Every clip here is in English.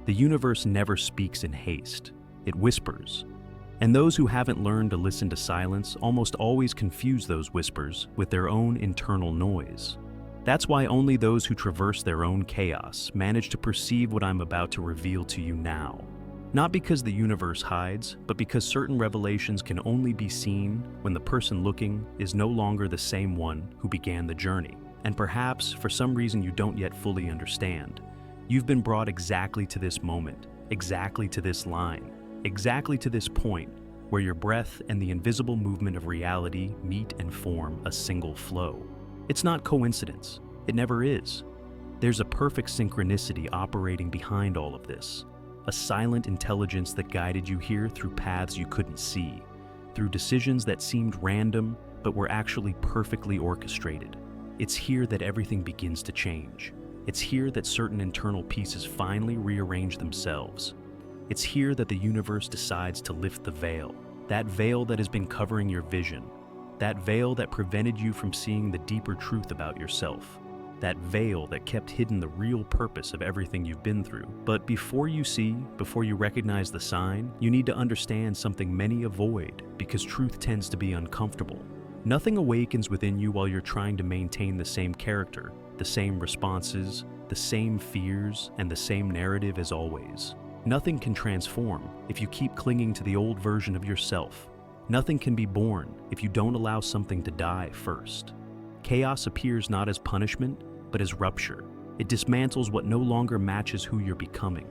The universe never speaks in haste, it whispers. And those who haven't learned to listen to silence almost always confuse those whispers with their own internal noise. That's why only those who traverse their own chaos manage to perceive what I'm about to reveal to you now. Not because the universe hides, but because certain revelations can only be seen when the person looking is no longer the same one who began the journey. And perhaps, for some reason you don't yet fully understand, you've been brought exactly to this moment, exactly to this line, exactly to this point where your breath and the invisible movement of reality meet and form a single flow. It's not coincidence. It never is. There's a perfect synchronicity operating behind all of this. A silent intelligence that guided you here through paths you couldn't see, through decisions that seemed random but were actually perfectly orchestrated. It's here that everything begins to change. It's here that certain internal pieces finally rearrange themselves. It's here that the universe decides to lift the veil, that veil that has been covering your vision, that veil that prevented you from seeing the deeper truth about yourself, that veil that kept hidden the real purpose of everything you've been through. But before you recognize the sign, you need to understand something many avoid, because truth tends to be uncomfortable. Nothing awakens within you while you're trying to maintain the same character, the same responses, the same fears, and the same narrative as always. Nothing can transform if you keep clinging to the old version of yourself. Nothing can be born if you don't allow something to die first. Chaos appears not as punishment, but as rupture. It dismantles what no longer matches who you're becoming.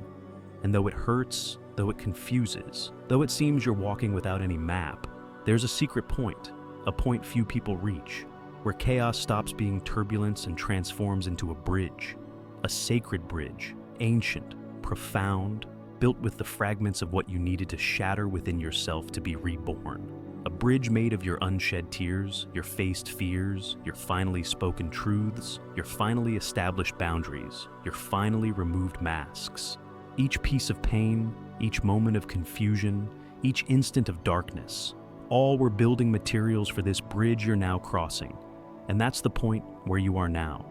And though it hurts, though it confuses, though it seems you're walking without any map, there's a secret point, a point few people reach, where chaos stops being turbulence and transforms into a bridge. A sacred bridge, ancient, profound, built with the fragments of what you needed to shatter within yourself to be reborn. A bridge made of your unshed tears, your faced fears, your finally spoken truths, your finally established boundaries, your finally removed masks. Each piece of pain, each moment of confusion, each instant of darkness, all were building materials for this bridge you're now crossing. And that's the point where you are now.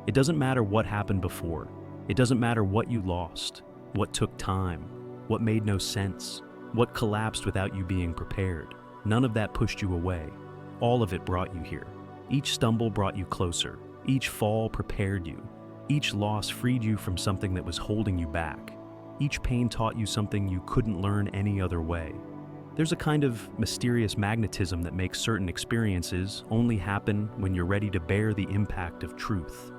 It doesn't matter what happened before. It doesn't matter what you lost, what took time, what made no sense, what collapsed without you being prepared. None of that pushed you away. All of it brought you here. Each stumble brought you closer. Each fall prepared you. Each loss freed you from something that was holding you back. Each pain taught you something you couldn't learn any other way. There's a kind of mysterious magnetism that makes certain experiences only happen when you're ready to bear the impact of truth.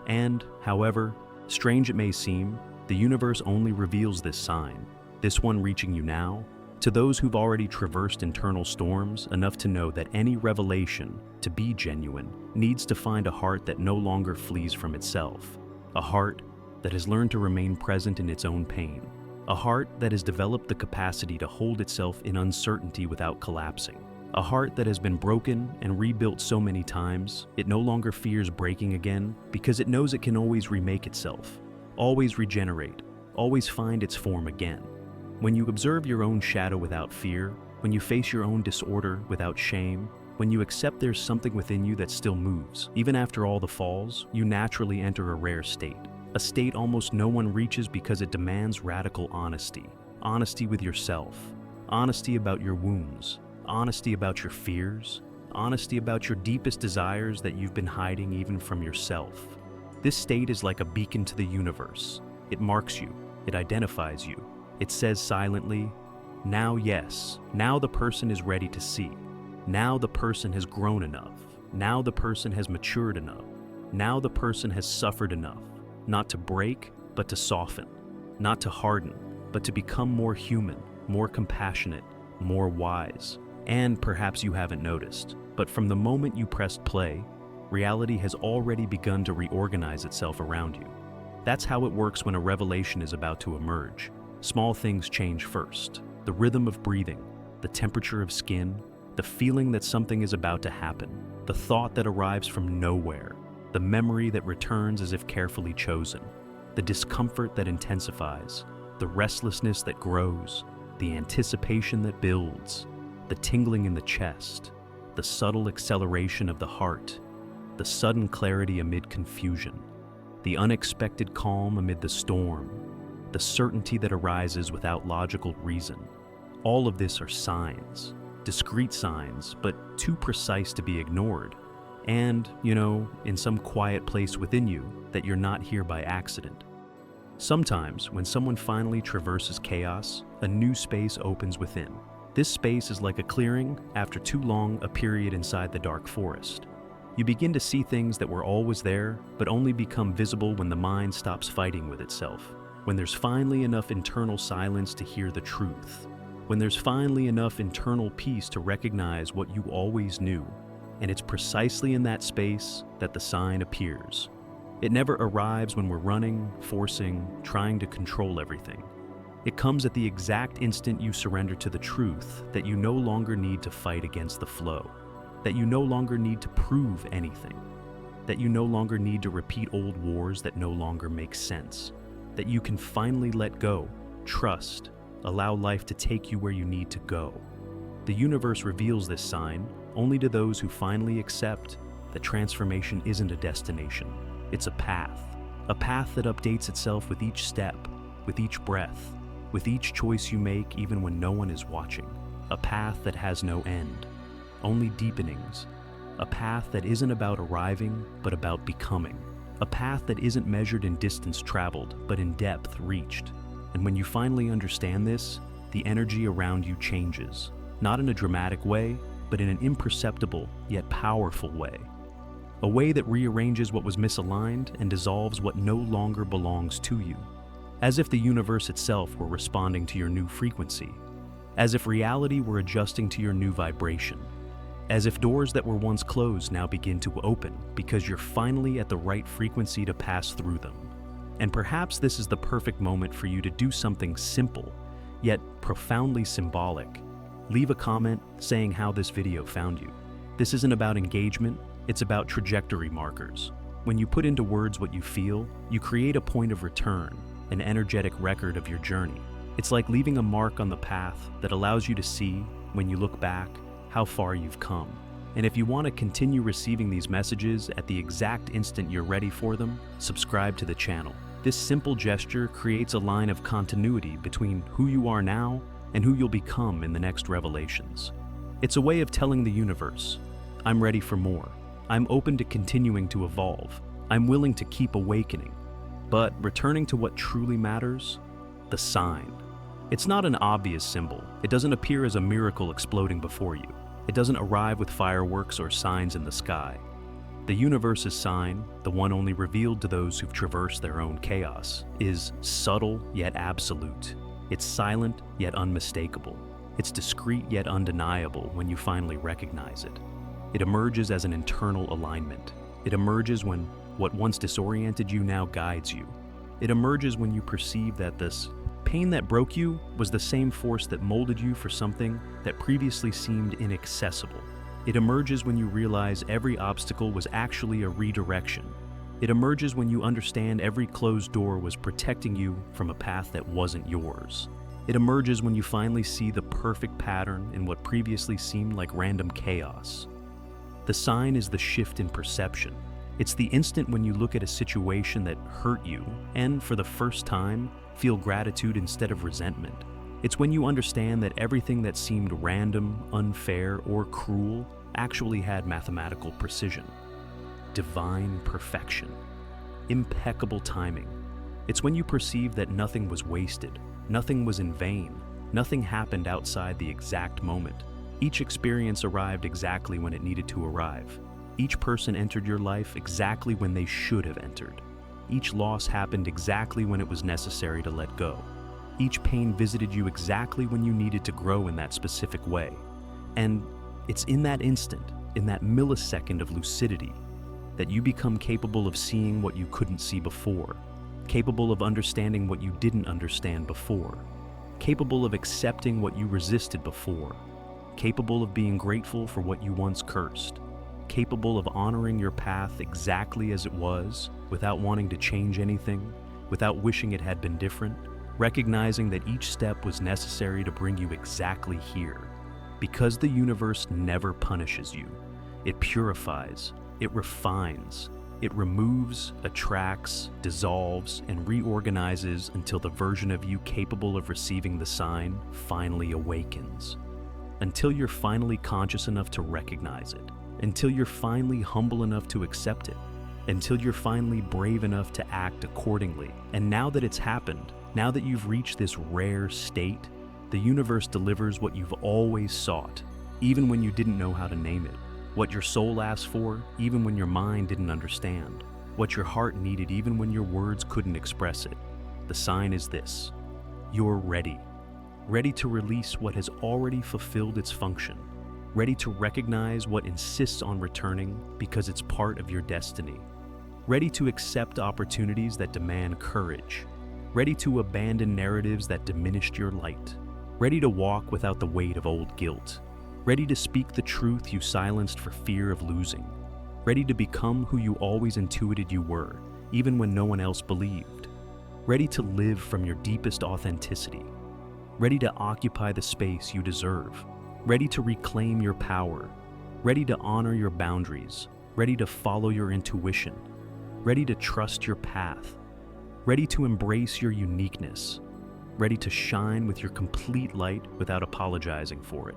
And, however strange it may seem, the universe only reveals this sign, this one reaching you now, to those who've already traversed internal storms enough to know that any revelation, to be genuine, needs to find a heart that no longer flees from itself, a heart that has learned to remain present in its own pain, a heart that has developed the capacity to hold itself in uncertainty without collapsing, a heart that has been broken and rebuilt so many times it no longer fears breaking again because it knows it can always remake itself, always regenerate, always find its form again. When you observe your own shadow without fear, when you face your own disorder without shame, when you accept there's something within you that still moves, even after all the falls, you naturally enter a rare state. A state almost no one reaches because it demands radical honesty. Honesty with yourself, honesty about your wounds, honesty about your fears, honesty about your deepest desires that you've been hiding even from yourself. This state is like a beacon to the universe. It marks you, it identifies you. It says silently, now yes, now the person is ready to see. Now the person has grown enough. Now the person has matured enough. Now the person has suffered enough, not to break, but to soften, not to harden, but to become more human, more compassionate, more wise. And perhaps you haven't noticed, but from the moment you pressed play, reality has already begun to reorganize itself around you. That's how it works when a revelation is about to emerge. Small things change first. The rhythm of breathing, the temperature of skin, the feeling that something is about to happen, the thought that arrives from nowhere, the memory that returns as if carefully chosen, the discomfort that intensifies, the restlessness that grows, the anticipation that builds, the tingling in the chest, the subtle acceleration of the heart, the sudden clarity amid confusion, the unexpected calm amid the storm, the certainty that arises without logical reason. All of this are signs, discrete signs, but too precise to be ignored. And, in some quiet place within you, that you're not here by accident. Sometimes, when someone finally traverses chaos, a new space opens within. This space is like a clearing after too long a period inside the dark forest. You begin to see things that were always there, but only become visible when the mind stops fighting with itself. When there's finally enough internal silence to hear the truth. When there's finally enough internal peace to recognize what you always knew. And it's precisely in that space that the sign appears. It never arrives when we're running, forcing, trying to control everything. It comes at the exact instant you surrender to the truth that you no longer need to fight against the flow, that you no longer need to prove anything, that you no longer need to repeat old wars that no longer make sense, that you can finally let go, trust, allow life to take you where you need to go. The universe reveals this sign only to those who finally accept that transformation isn't a destination, it's a path that updates itself with each step, with each breath, with each choice you make even when no one is watching, a path that has no end, only deepenings, a path that isn't about arriving but about becoming, a path that isn't measured in distance traveled but in depth reached. And when you finally understand this, the energy around you changes, not in a dramatic way, but in an imperceptible yet powerful way. A way that rearranges what was misaligned and dissolves what no longer belongs to you. As if the universe itself were responding to your new frequency. As if reality were adjusting to your new vibration. As if doors that were once closed now begin to open because you're finally at the right frequency to pass through them. And perhaps this is the perfect moment for you to do something simple, yet profoundly symbolic. Leave a comment saying how this video found you. This isn't about engagement, it's about trajectory markers. When you put into words what you feel, you create a point of return, an energetic record of your journey. It's like leaving a mark on the path that allows you to see, when you look back, how far you've come. And if you want to continue receiving these messages at the exact instant you're ready for them, subscribe to the channel. This simple gesture creates a line of continuity between who you are now and who you'll become in the next revelations. It's a way of telling the universe, I'm ready for more. I'm open to continuing to evolve. I'm willing to keep awakening. But returning to what truly matters, the sign. It's not an obvious symbol. It doesn't appear as a miracle exploding before you. It doesn't arrive with fireworks or signs in the sky. The universe's sign, the one only revealed to those who've traversed their own chaos, is subtle yet absolute. It's silent yet unmistakable. It's discreet yet undeniable when you finally recognize it. It emerges as an internal alignment. It emerges when what once disoriented you now guides you. It emerges when you perceive that this pain that broke you was the same force that molded you for something that previously seemed inaccessible. It emerges when you realize every obstacle was actually a redirection. It emerges when you understand every closed door was protecting you from a path that wasn't yours. It emerges when you finally see the perfect pattern in what previously seemed like random chaos. The sign is the shift in perception. It's the instant when you look at a situation that hurt you and, for the first time, feel gratitude instead of resentment. It's when you understand that everything that seemed random, unfair, or cruel actually had mathematical precision, divine perfection, impeccable timing. It's when you perceive that nothing was wasted, nothing was in vain, nothing happened outside the exact moment. Each experience arrived exactly when it needed to arrive. Each person entered your life exactly when they should have entered. Each loss happened exactly when it was necessary to let go. Each pain visited you exactly when you needed to grow in that specific way. And it's in that instant, in that millisecond of lucidity, that you become capable of seeing what you couldn't see before, capable of understanding what you didn't understand before, capable of accepting what you resisted before, capable of being grateful for what you once cursed, capable of honoring your path exactly as it was, without wanting to change anything, without wishing it had been different, recognizing that each step was necessary to bring you exactly here. Because the universe never punishes you. It purifies, it refines, It removes, attracts, dissolves, and reorganizes until the version of you capable of receiving the sign finally awakens. Until you're finally conscious enough to recognize it. Until you're finally humble enough to accept it. Until you're finally brave enough to act accordingly. And now that it's happened, now that you've reached this rare state, the universe delivers what you've always sought, even when you didn't know how to name it. What your soul asked for, even when your mind didn't understand. What your heart needed, even when your words couldn't express it. The sign is this: you're ready. Ready to release what has already fulfilled its function. Ready to recognize what insists on returning because it's part of your destiny. Ready to accept opportunities that demand courage. Ready to abandon narratives that diminished your light. Ready to walk without the weight of old guilt. Ready to speak the truth you silenced for fear of losing. Ready to become who you always intuited you were, even when no one else believed. Ready to live from your deepest authenticity. Ready to occupy the space you deserve. Ready to reclaim your power. Ready to honor your boundaries. Ready to follow your intuition. Ready to trust your path. Ready to embrace your uniqueness. Ready to shine with your complete light without apologizing for it.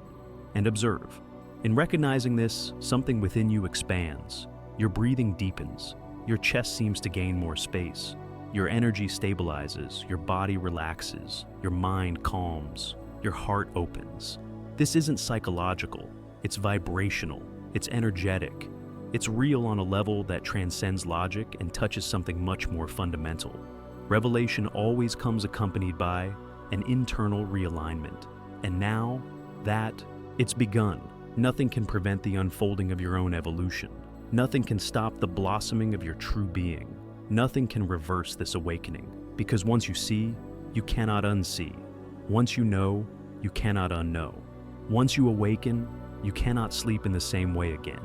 And observe. In recognizing this, something within you expands. Your breathing deepens. Your chest seems to gain more space. Your energy stabilizes. Your body relaxes. Your mind calms. Your heart opens. This isn't psychological. It's vibrational. It's energetic. It's real on a level that transcends logic and touches something much more fundamental. Revelation always comes accompanied by an internal realignment. And now, it's begun. Nothing can prevent the unfolding of your own evolution. Nothing can stop the blossoming of your true being. Nothing can reverse this awakening. Because once you see, you cannot unsee. Once you know, you cannot unknow. Once you awaken, you cannot sleep in the same way again.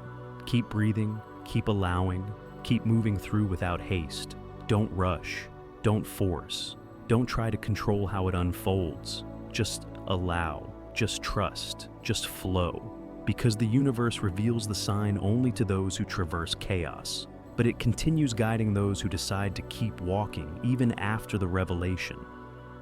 Keep breathing, keep allowing, keep moving through without haste. Don't rush, don't force, don't try to control how it unfolds. Just allow. Just trust, just flow, because the universe reveals the sign only to those who traverse chaos, but it continues guiding those who decide to keep walking even after the revelation.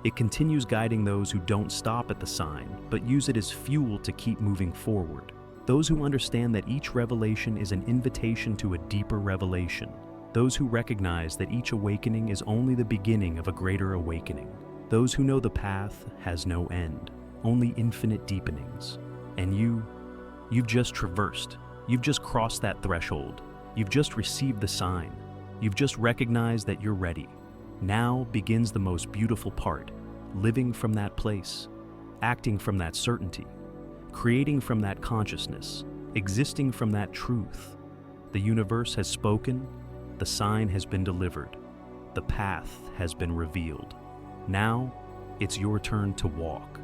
It continues guiding those who don't stop at the sign, but use it as fuel to keep moving forward. Those who understand that each revelation is an invitation to a deeper revelation. Those who recognize that each awakening is only the beginning of a greater awakening. Those who know the path has no end. Only infinite deepenings. And you've just traversed. You've just crossed that threshold. You've just received the sign. You've just recognized that you're ready. Now begins the most beautiful part, living from that place, acting from that certainty, creating from that consciousness, existing from that truth. The universe has spoken, the sign has been delivered, the path has been revealed. Now, it's your turn to walk.